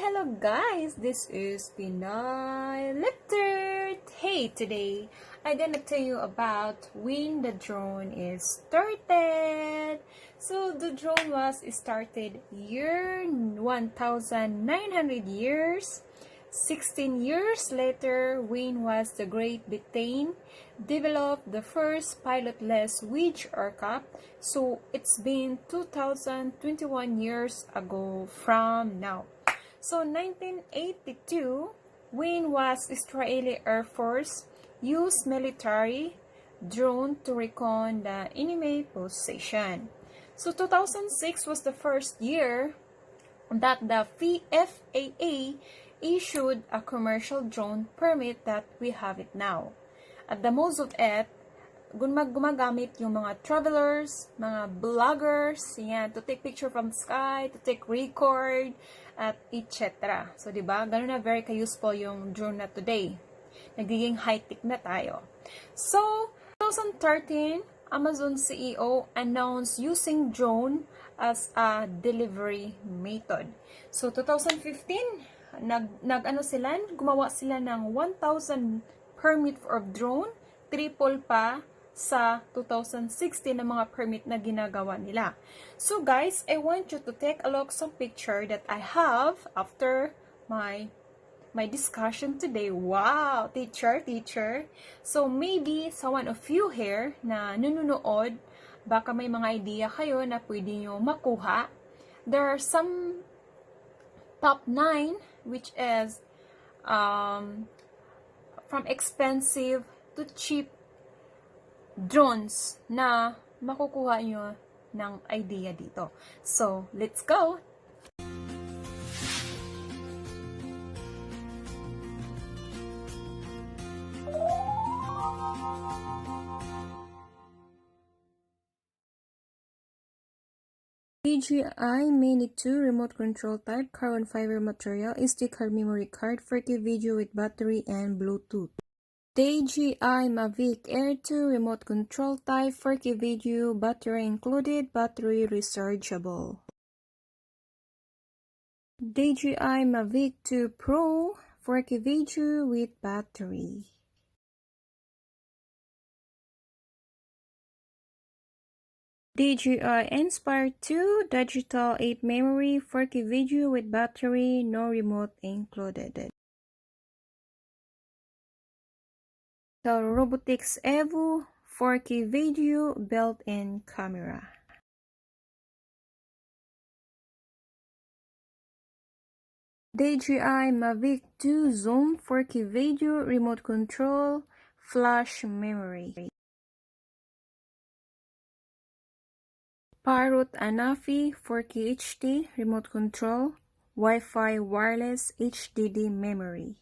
Hello guys, this is Pinay Leptir. Hey, today I'm gonna tell you about when the drone is started. So the drone was started year 1900 years. 16 years later, when was the Great Britain developed the first pilotless wedge aircraft. So it's been 2021 years ago from now. So 1982, when was Israeli Air Force used military drone to recon the enemy position. So 2006 was the first year that the FAA issued a commercial drone permit that we have it now. At the most of it, gumagamit yung mga travelers, mga vloggers, yan, to take picture from the sky, to take record, at etc. So, diba? Ganun na very ka-useful yung drone na today. Nagiging high-tech na tayo. So, 2013, Amazon CEO announced using drone as a delivery method. So, 2015, gumawa sila ng 1,000 permit for drone, triple pa sa 2016 na mga permit na ginagawa nila. So guys, I want you to take a look some picture that I have after my discussion today. Wow, teacher. So maybe sa one of you here na nununood, baka may mga idea kayo na pwede nyo makuha. There are some top 9 which is from expensive to cheap drones na makukuha nyo ng idea dito. So, let's go! DJI Mini 2 remote control type carbon fiber material SD card memory card 4K video with battery and Bluetooth. DJI Mavic Air 2 remote control type 4K video battery included battery rechargeable. DJI Mavic 2 Pro 4K video with battery. DJI Inspire 2 digital 8 memory 4K video with battery, no remote included. The Robotics Evo 4K video built-in camera. DJI Mavic 2 Zoom 4K video remote control flash memory. Parrot Anafi 4K HD remote control Wi-Fi wireless HDD memory.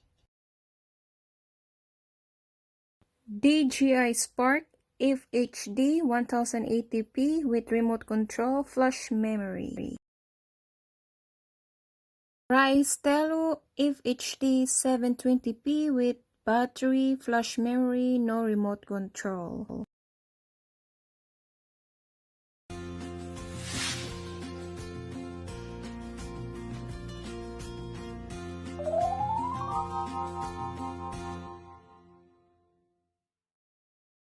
DJI Spark FHD 1080p with remote control flash memory. Rise Telo FHD 720p with battery, flash memory, no remote control.